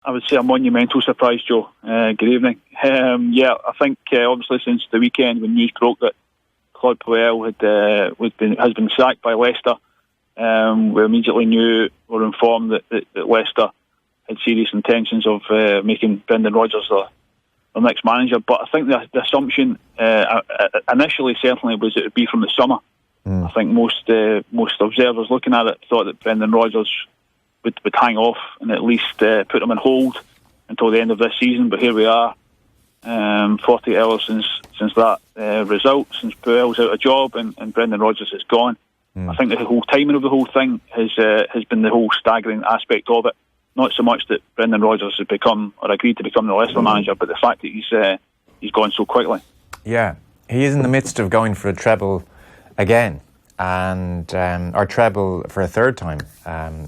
I would say a monumental surprise, Joe. Good evening. I think obviously since the weekend when news broke that Claude Puel has been sacked by Leicester, we immediately were informed that Leicester had serious intentions of making Brendan Rodgers their next manager. But I think the assumption initially certainly was it would be from the summer. I think most observers looking at it thought that Brendan Rodgers would hang off and at least put him on hold until the end of this season. But here we are, 48 hours since that result, since Puel's out of job and Brendan Rodgers is gone. I think the whole timing of the whole thing has been the whole staggering aspect of it. Not so much that Brendan Rodgers has become or agreed to become the Leicester manager, but the fact that he's gone so quickly. Yeah, he is in the midst of going for a treble again, and or treble for a third time,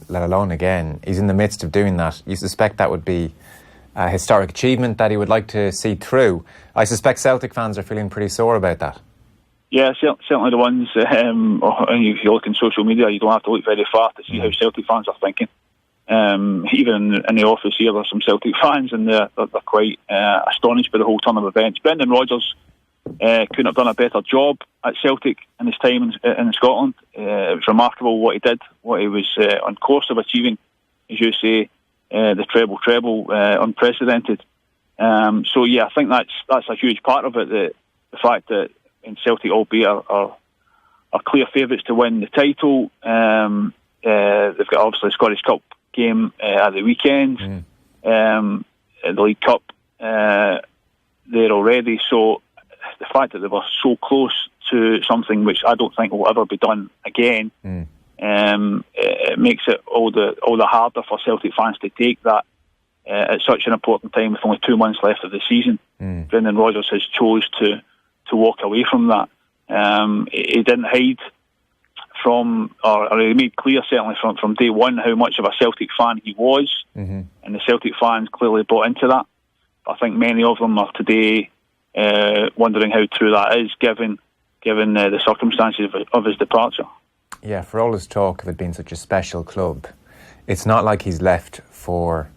let alone again. He's in the midst of doing that. You suspect that would be a historic achievement that he would like to see through. I suspect Celtic fans are feeling pretty sore about that. Yeah, certainly the ones, if you look in social media, you don't have to look very far to see how Celtic fans are thinking. Even in the office here, there's some Celtic fans and they're quite astonished by the whole turn of events. Brendan Rodgers couldn't have done a better job at Celtic in his time in Scotland. It was remarkable what he did, what he was on course of achieving, as you say, the treble, unprecedented. I think that's a huge part of it, the fact that in Celtic, albeit are clear favourites to win the title. They've got obviously the Scottish Cup game at the weekend, the League Cup there already. So the fact that they were so close to something which I don't think will ever be done again, it makes it all the harder for Celtic fans to take that at such an important time with only 2 months left of the season. Brendan Rodgers has chose to walk away from that. He didn't hide from, or he made clear certainly from day one how much of a Celtic fan he was, and the Celtic fans clearly bought into that. But I think many of them are today wondering how true that is, given the circumstances of his departure. Yeah, for all his talk of it being such a special club, it's not like he's left for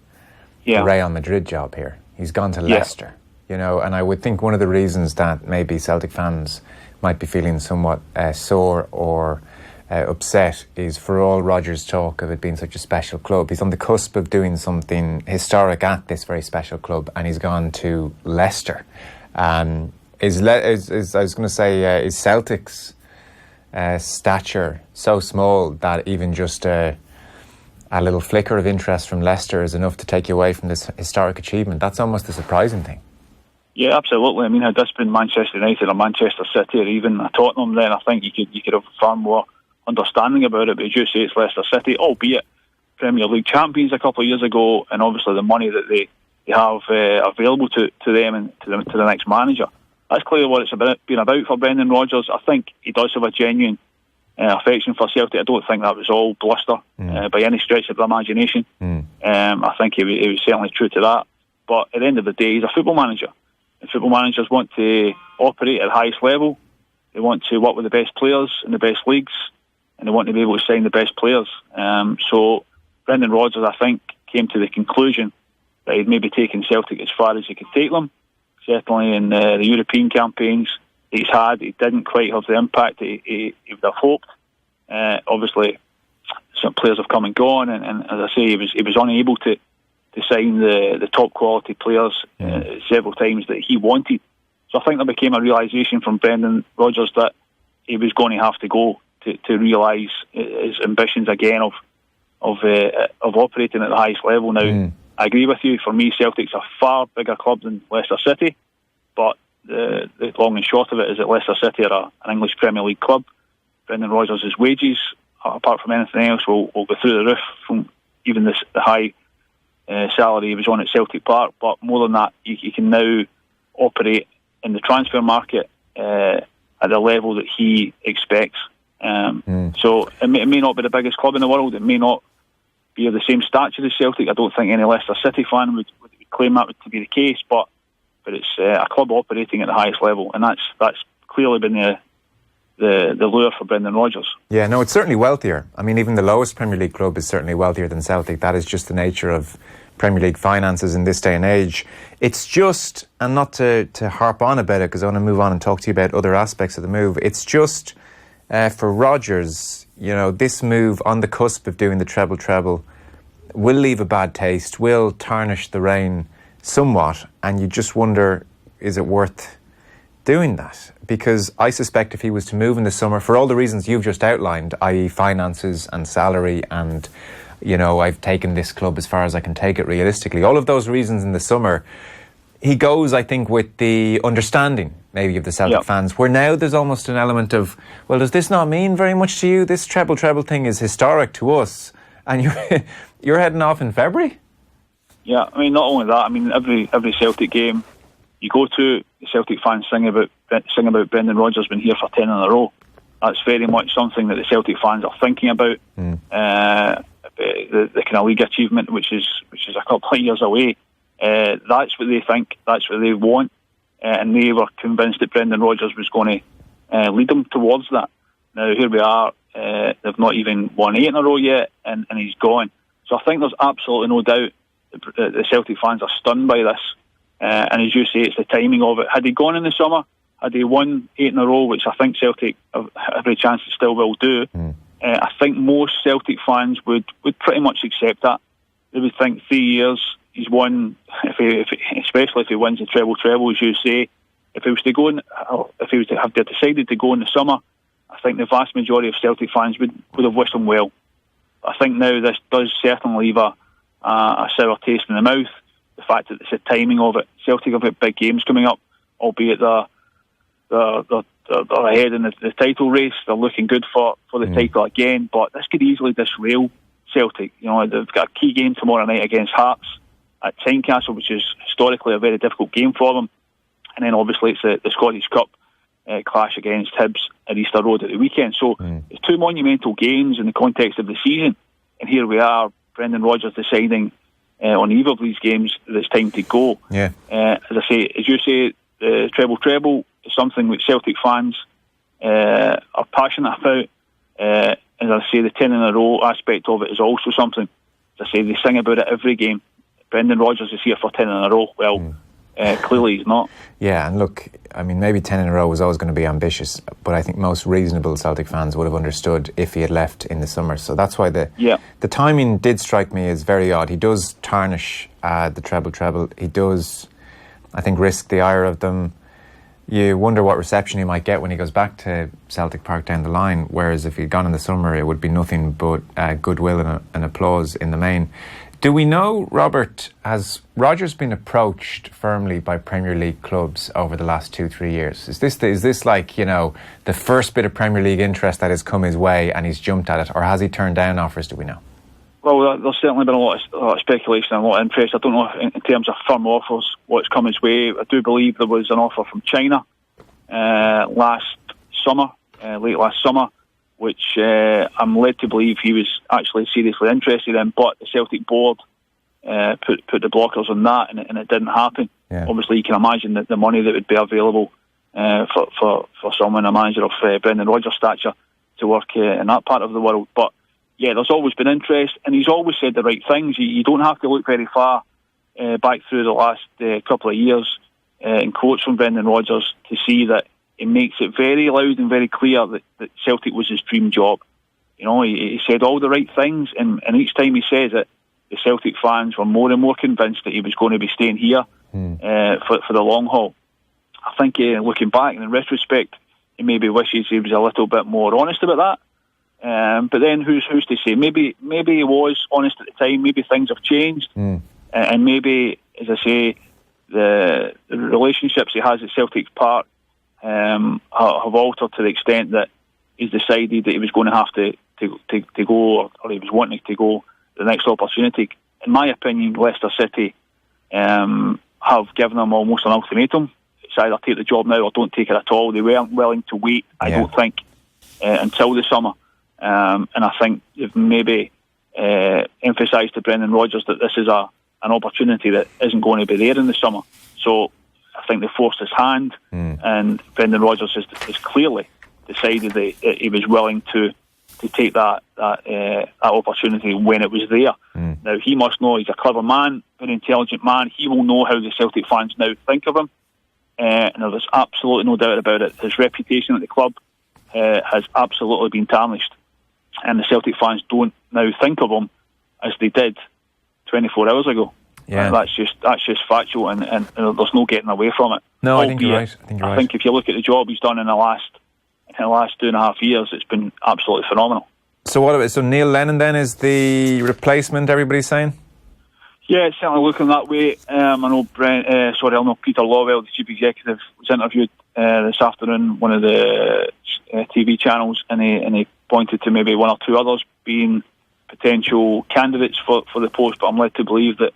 the Real Madrid job here. He's gone to Leicester. You know, and I would think one of the reasons that maybe Celtic fans might be feeling somewhat sore or upset is for all Rodgers' talk of it being such a special club. He's on the cusp of doing something historic at this very special club, and he's gone to Leicester. Is Celtic's stature so small that even just a little flicker of interest from Leicester is enough to take you away from this historic achievement? That's almost a surprising thing. Yeah, absolutely. I mean, had this been Manchester United or Manchester City or even Tottenham, then I think you could have far more understanding about it. But as you say, it's Leicester City, albeit Premier League champions a couple of years ago, and obviously the money that they have available to them and to the next manager. That's clearly what it's been about for Brendan Rodgers. I think he does have a genuine affection for Celtic. I don't think that was all bluster by any stretch of the imagination. I think he was certainly true to that. But at the end of the day, he's a football manager. And football managers want to operate at the highest level. They want to work with the best players in the best leagues, and they want to be able to sign the best players. So Brendan Rodgers, I think, came to the conclusion that he'd maybe taken Celtic as far as he could take them. Certainly in the European campaigns he's had, he didn't quite have the impact he would have hoped. Obviously, some players have come and gone, and as I say, he was unable to sign the top quality players several times that he wanted. So I think there became a realisation from Brendan Rodgers that he was going to have to go to realise his ambitions again of operating at the highest level. Now, I agree with you. For me, Celtic's a far bigger club than Leicester City, but the long and short of it is that Leicester City are an English Premier League club. Brendan Rodgers' wages, apart from anything else, will go through the roof from even the high salary he was on at Celtic Park. But more than that, you can now operate in the transfer market at the level that he expects. So it may not be the biggest club in the world. It may not be of the same stature as Celtic. I don't think any Leicester City fan would claim that to be the case. But it's a club operating at the highest level, and that's clearly been the lure for Brendan Rodgers. Yeah, no, it's certainly wealthier. I mean, even the lowest Premier League club is certainly wealthier than Celtic. That is just the nature of Premier League finances in this day and age. It's just, and not to harp on about it, because I want to move on and talk to you about other aspects of the move, it's just for Rodgers, this move on the cusp of doing the treble will leave a bad taste, will tarnish the reign somewhat, and you just wonder, is it worth doing that? Because I suspect if he was to move in the summer, for all the reasons you've just outlined, i.e. finances and salary and, I've taken this club as far as I can take it realistically, all of those reasons in the summer, he goes, I think, with the understanding maybe of the Celtic fans, where now there's almost an element of, well, does this not mean very much to you? This treble thing is historic to us, and you're heading off in February? Yeah, I mean, not only that, I mean, every Celtic game you go to, the Celtic fans sing about Brendan Rodgers being here for 10 in a row. That's very much something that the Celtic fans are thinking about. The kind of league achievement, which is a couple of years away. That's what they think, that's what they want, and they were convinced that Brendan Rodgers was going to lead them towards that. Now here we are, they've not even won 8 in a row yet, and he's gone. So I think there's absolutely no doubt that the Celtic fans are stunned by this, and as you say, it's the timing of it. Had he gone in the summer, had he won 8 in a row, which I think Celtic have every chance to still will do, I think most Celtic fans would pretty much accept that. They would think 3 years, he's won, especially if he wins the treble, as you say. If he was to have decided to go in the summer, I think the vast majority of Celtic fans would have wished him well. I think now this does certainly leave a sour taste in the mouth. The fact that it's the timing of it. Celtic have got big games coming up, albeit they're ahead in the title race. They're looking good for the title again, but this could easily disrail Celtic. They've got a key game tomorrow night against Hearts at Tynecastle, which is historically a very difficult game for them. And then obviously it's the Scottish Cup clash against Hibs at Easter Road at the weekend. So it's 2 monumental games in the context of the season. And here we are, Brendan Rodgers deciding on either of these games that it's time to go. Yeah. As you say, the treble is something which Celtic fans are passionate about. As I say, the 10 in a row aspect of it is also something. As I say, they sing about it every game. Brendan Rodgers is here for 10 in a row. Well, clearly he's not. Yeah, and look, I mean, maybe 10 in a row was always going to be ambitious, but I think most reasonable Celtic fans would have understood if he had left in the summer. So that's why the timing did strike me as very odd. He does tarnish the treble. He does, I think, risk the ire of them. You wonder what reception he might get when he goes back to Celtic Park down the line, whereas if he'd gone in the summer, it would be nothing but goodwill and applause in the main. Do we know, Robert, has Rodgers been approached firmly by Premier League clubs over the last 2-3 years? Is this like, the first bit of Premier League interest that has come his way and he's jumped at it, or has he turned down offers, do we know? Well, there's certainly been a lot of speculation and a lot of interest. I don't know in terms of firm offers what's come his way. I do believe there was an offer from China late last summer, which I'm led to believe he was actually seriously interested in, but the Celtic board put the blockers on that, and it didn't happen. Yeah. Obviously, you can imagine that the money that would be available for someone, a manager of Brendan Rodgers' stature, to work in that part of the world. But yeah, there's always been interest, and he's always said the right things. You don't have to look very far back through the last couple of years in quotes from Brendan Rodgers to see that it makes it very loud and very clear that Celtic was his dream job. He said all the right things, and each time he says it, the Celtic fans were more and more convinced that he was going to be staying here for the long haul. I think looking back and in retrospect, he maybe wishes he was a little bit more honest about that. But then who's to say? Maybe he was honest at the time. Maybe things have changed, and maybe, as I say, the relationships he has at Celtic Park have altered to the extent that he's decided that he was going to have to go, or he was wanting to go the next opportunity. In my opinion, Leicester City have given him almost an ultimatum. It's either take the job now or don't take it at all. They weren't willing to wait, I don't think, until the summer. And I think they've maybe emphasised to Brendan Rodgers that this is an opportunity that isn't going to be there in the summer. So I think they forced his hand, and Brendan Rodgers has clearly decided that he was willing to take that opportunity when it was there. Now, he must know he's a clever man, very intelligent man. He will know how the Celtic fans now think of him. And there's absolutely no doubt about it. His reputation at the club has absolutely been tarnished. And the Celtic fans don't now think of him as they did 24 hours ago. Yeah. That's just factual, and there's no getting away from it. No, I think you're right. I think if you look at the job he's done in the last 2.5 years, it's been absolutely phenomenal. So Neil Lennon then is the replacement, everybody's saying? Yeah, it's certainly looking that way. I know Peter Lawwell, the chief executive, was interviewed this afternoon, one of the TV channels, and he pointed to maybe one or two others being potential candidates for the post, but I'm led to believe that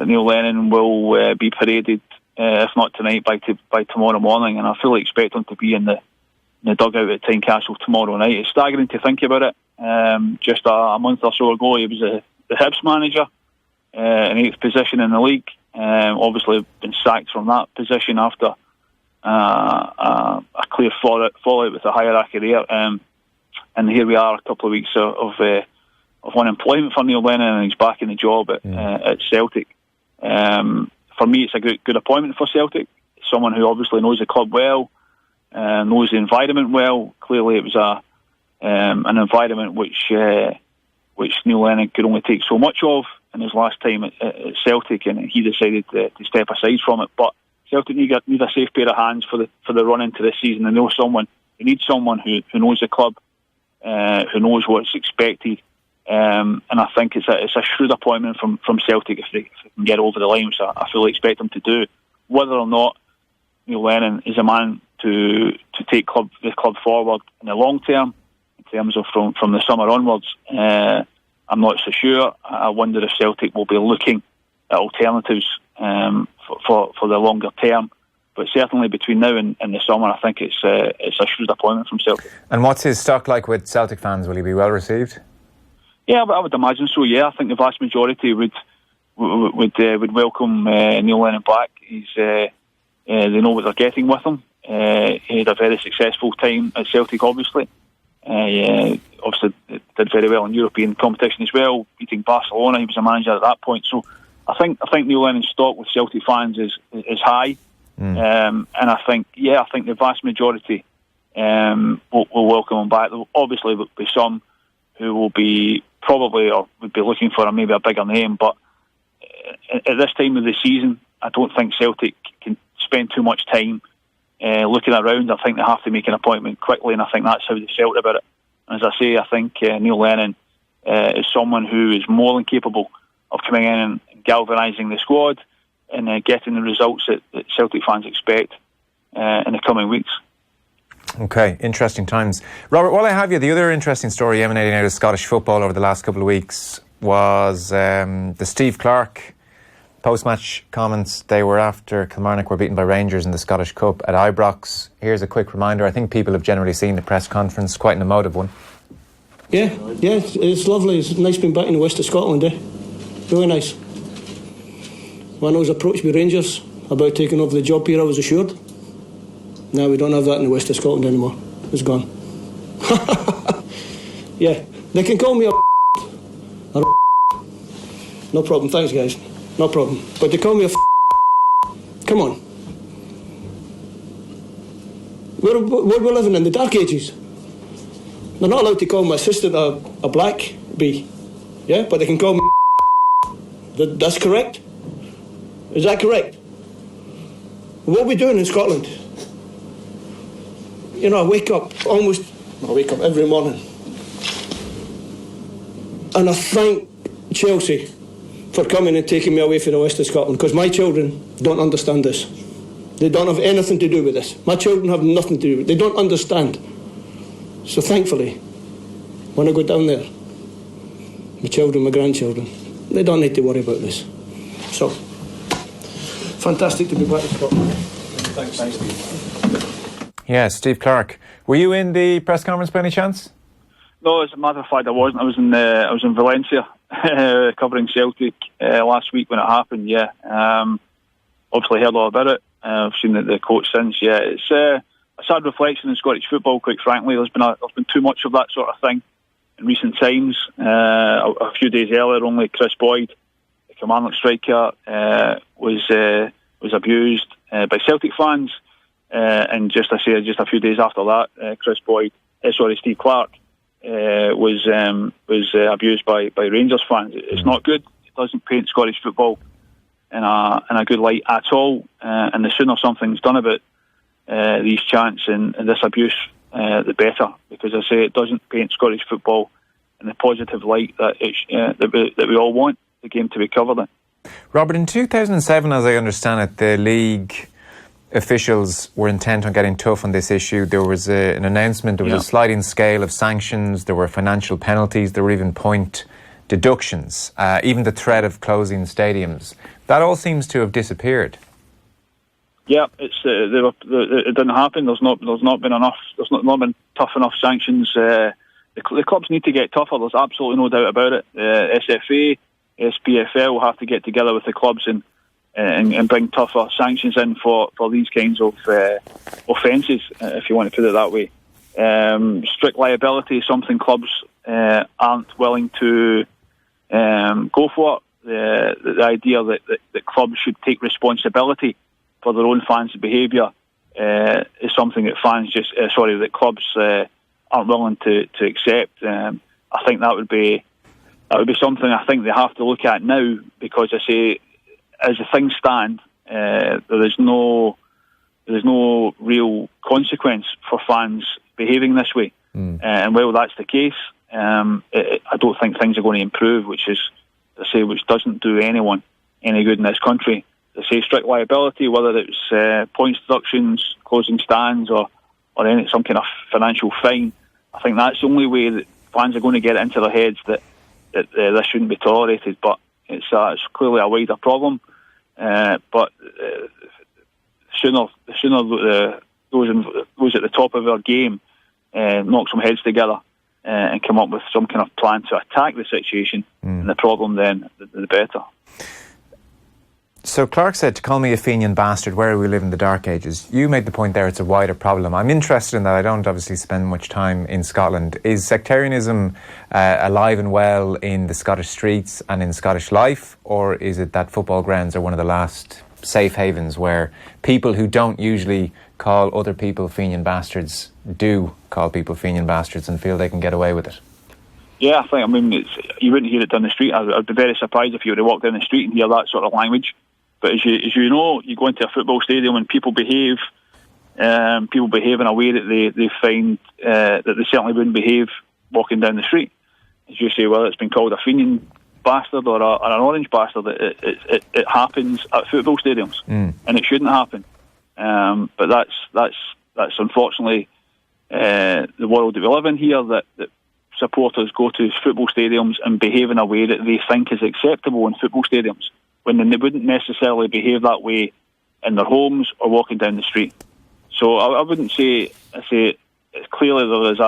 Neil Lennon will be paraded, if not tonight, by tomorrow morning, and I fully expect him to be in the dugout at Tynecastle tomorrow night. It's staggering to think about it. Just a month or so ago, he was the Hibs manager, in 8th position in the league. Obviously been sacked from that position after a clear fallout with the hierarchy there. And here we are, a couple of weeks of unemployment for Neil Lennon, and he's back in the job at Celtic. For me, it's a good appointment for Celtic. Someone who obviously knows the club well, knows the environment well. Clearly, it was an environment which Neil Lennon could only take so much of in his last time at Celtic, and he decided to step aside from it. But Celtic need a safe pair of hands for the run into this season. They need someone who knows the club, who knows what's expected. And I think it's a shrewd appointment from Celtic if they can get over the line, which I fully expect them to do. Whether or not Neil Lennon is a man to take the club forward in the long term, in terms of from the summer onwards, I'm not so sure. I wonder if Celtic will be looking at alternatives for the longer term. But certainly between now and the summer, I think it's a shrewd appointment from Celtic. And what's his stock like with Celtic fans? Will he be well received? Yeah, I would imagine so. Yeah, I think the vast majority would welcome Neil Lennon back. They know what they're getting with him. He had a very successful time at Celtic, obviously. Obviously did very well in European competition as well, beating Barcelona. He was a manager at that point. So I think Neil Lennon's stock with Celtic fans is high, and I think the vast majority will welcome him back. There will obviously be some who will be would be looking for maybe a bigger name, but at this time of the season, I don't think Celtic can spend too much time looking around. I think they have to make an appointment quickly, and I think that's how they felt about it. And as I say, I think Neil Lennon is someone who is more than capable of coming in and galvanising the squad and getting the results that Celtic fans expect in the coming weeks. Okay, interesting times. Robert, while I have you, the other interesting story emanating out of Scottish football over the last couple of weeks was the Steve Clarke post-match comments. They were after Kilmarnock were beaten by Rangers in the Scottish Cup at Ibrox. Here's a quick reminder. I think people have generally seen the press conference, quite an emotive one. Yeah, it's lovely. It's nice being back in the west of Scotland, really nice. When I was approached by Rangers about taking over the job here, I was assured. Now we don't have that in the west of Scotland anymore. It's gone. Yeah, they can call me a no problem, thanks guys, no problem. But they call me a come on. We're living in the dark ages. They're not allowed to call my assistant a black bee, yeah, but they can call me that's correct? Is that correct? What are we doing in Scotland? You know, I wake up every morning and I thank Chelsea for coming and taking me away from the west of Scotland, because my children don't understand this. They don't have anything to do with this. My children have nothing to do with it. They don't understand. So thankfully, when I go down there, my children, my grandchildren, they don't need to worry about this. So, fantastic to be back in Scotland. Thanks, Steve. Yeah, Steve Clarke. Were you in the press conference by any chance? No, as a matter of fact, I wasn't. I was in Valencia covering Celtic last week when it happened. Yeah, obviously heard all about it. I've seen the coach since. Yeah, it's a sad reflection in Scottish football. Quite frankly, there's been too much of that sort of thing in recent times. A few days earlier, only Chris Boyd, the Kilmarnock striker, was abused by Celtic fans, and just a few days after that, Steve Clarke was abused by Rangers fans. It's not good. It doesn't paint Scottish football in a good light at all. And the sooner something's done about these chants and this abuse, the better. Because I say it doesn't paint Scottish football in the positive light that we all want the game to be covered in. Robert, in 2007, as I understand it, the league officials were intent on getting tough on this issue. There was an announcement, there was a sliding scale of sanctions, there were financial penalties, there were even point deductions, even the threat of closing stadiums. That all seems to have disappeared. Yeah, it didn't happen. There's not been enough. There's not been tough enough sanctions. The clubs need to get tougher. There's absolutely no doubt about it. SFA, SPFL will have to get together with the clubs and bring tougher sanctions in for these kinds of offences, if you want to put it that way. Strict liability is something clubs aren't willing to go for. The idea that clubs should take responsibility for their own fans' behaviour is something that that clubs aren't willing to accept. I think that would be something I think they have to look at now, because I say, as the things stand, there is no real consequence for fans behaving this way. And while that's the case, I don't think things are going to improve, which doesn't do anyone any good in this country. They say strict liability, whether it's points deductions, closing stands, or some kind of financial fine. I think that's the only way that fans are going to get it into their heads that this shouldn't be tolerated. But it's clearly a wider problem. But sooner those at the top of our game knock some heads together and come up with some kind of plan to attack the situation and the problem, then the better. So Clark said, to call me a Fenian bastard, where we live in the dark ages. You made the point there, it's a wider problem. I'm interested in that. I don't obviously spend much time in Scotland. Is sectarianism alive and well in the Scottish streets and in Scottish life, or is it that football grounds are one of the last safe havens where people who don't usually call other people Fenian bastards do call people Fenian bastards and feel they can get away with it? Yeah, you wouldn't hear it down the street. I'd be very surprised if you were to walk down the street and hear that sort of language. But as you know, you go into a football stadium and people behave in a way that they find that they certainly wouldn't behave walking down the street. As you say, whether it's been called a Fenian bastard or an orange bastard, it happens at football stadiums, and it shouldn't happen. But that's unfortunately the world that we live in here. That supporters go to football stadiums and behave in a way that they think is acceptable in football stadiums, when they wouldn't necessarily behave that way in their homes or walking down the street. So I wouldn't say. I say it's clearly there is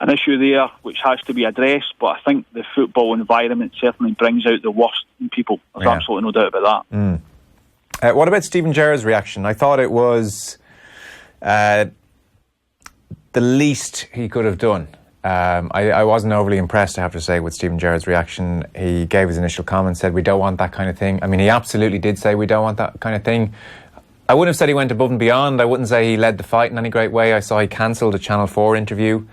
an issue there which has to be addressed, but I think the football environment certainly brings out the worst in people. There's absolutely no doubt about that. What about Stephen Gerrard's reaction? I thought it was the least he could have done. I wasn't overly impressed, I have to say, with Stephen Gerrard's reaction. He gave his initial comment, said we don't want that kind of thing. I mean, he absolutely did say we don't want that kind of thing. I wouldn't have said he went above and beyond. I wouldn't say he led the fight in any great way. I saw he cancelled a Channel 4 interview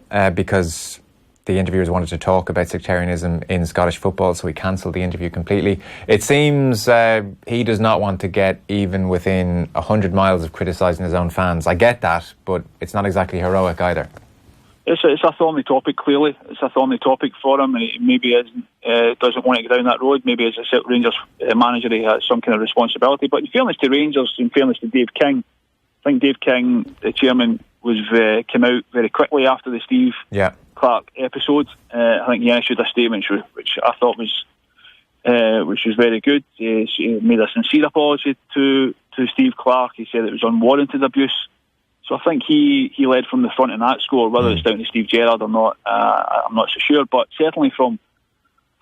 because the interviewers wanted to talk about sectarianism in Scottish football, so he cancelled the interview completely. It seems he does not want to get even within 100 miles of criticising his own fans. I get that, but it's not exactly heroic either. It's a thorny topic, clearly. It's a thorny topic for him, and he maybe doesn't want to go down that road. Maybe as a Rangers manager he has some kind of responsibility. But in fairness to Rangers, in fairness to Dave King, I think Dave King, the chairman, came out very quickly after the Steve Clarke episode. I think he issued a statement which I thought was very good. He made a sincere apology to Steve Clarke. He said it was unwarranted abuse. So I think he led from the front in that score. Whether it's down to Steve Gerrard or not, I'm not so sure. But certainly from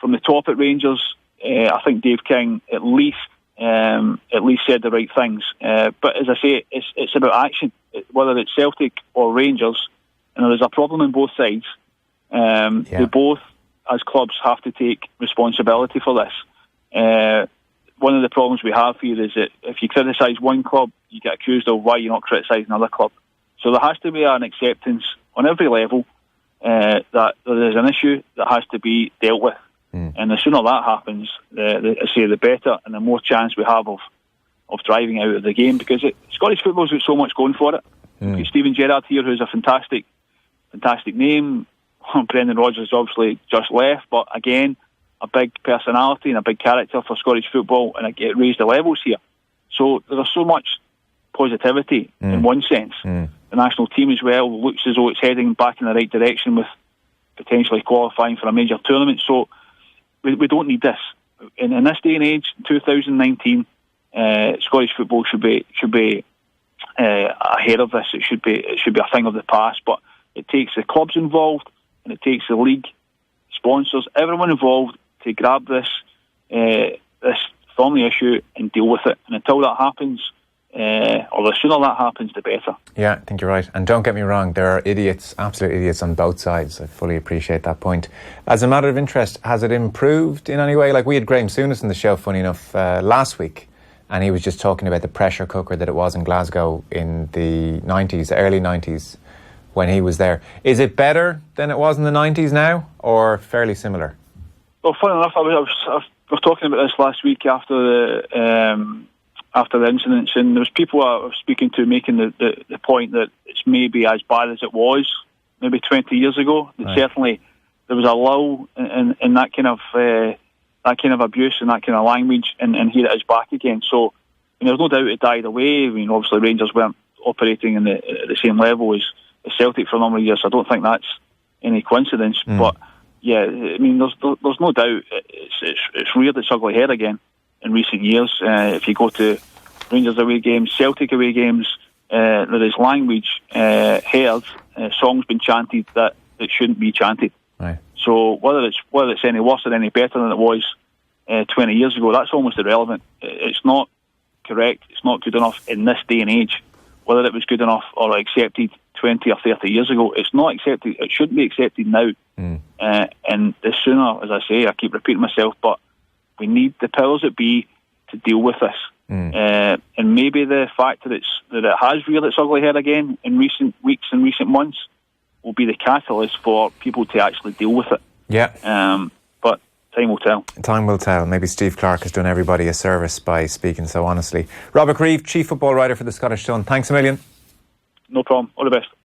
the top at Rangers, I think Dave King at least said the right things. But as I say, it's about action. Whether it's Celtic or Rangers, and there's a problem on both sides. They both, as clubs, have to take responsibility for this. One of the problems we have here is that if you criticise one club, you get accused of why you're not criticising another club. So there has to be an acceptance on every level that there is an issue that has to be dealt with. And the sooner that happens, the better and the more chance we have of driving out of the game, because Scottish football's got so much going for it. We've got Steven Gerrard here, who's a fantastic name. Brendan Rodgers obviously just left, but again, a big personality and a big character for Scottish football, and it raised the levels here. So there's so much positivity in one sense. The national team as well looks as though it's heading back in the right direction with potentially qualifying for a major tournament. So we don't need this. In this day and age, 2019, Scottish football should be ahead of this. It should be a thing of the past. But it takes the clubs involved, and it takes the league, sponsors, everyone involved to grab this thorny issue and deal with it. And until that happens, or the sooner that happens, the better. Yeah, I think you're right. And don't get me wrong, there are idiots, absolute idiots on both sides. I fully appreciate that point. As a matter of interest, has it improved in any way? Like, we had Graham Souness on the show, funny enough, last week, and he was just talking about the pressure cooker that it was in Glasgow in the 90s, early 90s, when he was there. Is it better than it was in the 90s now, or fairly similar? Well, funny enough, I was talking about this last week after the incidents, and there was people I was speaking to making the point that it's maybe as bad as it was maybe 20 years ago. Right. Certainly there was a lull in that kind of abuse and that kind of language, and here it is back again. So there's no doubt it died away. I mean, obviously Rangers weren't operating at the same level as Celtic for a number of years. So I don't think that's any coincidence. But yeah, I mean, there's no doubt it's reared its ugly head again in recent years. If you go to Rangers away games, Celtic away games, there is language heard, songs being chanted that shouldn't be chanted. Right. So whether it's any worse or any better than it was 20 years ago, that's almost irrelevant. It's not correct. It's not good enough in this day and age. Whether it was good enough or accepted 20 or 30 years ago, it's not accepted. It shouldn't be accepted now. And the sooner, as I say, I keep repeating myself, but we need the powers that be to deal with this. And maybe the fact that it has reared its ugly head again in recent weeks and recent months will be the catalyst for people to actually deal with it. Yeah. But time will tell. Time will tell. Maybe Steve Clarke has done everybody a service by speaking so honestly. Robert Grieve, Chief Football Writer for the Scottish Sun. Thanks a million. No problem. All the best.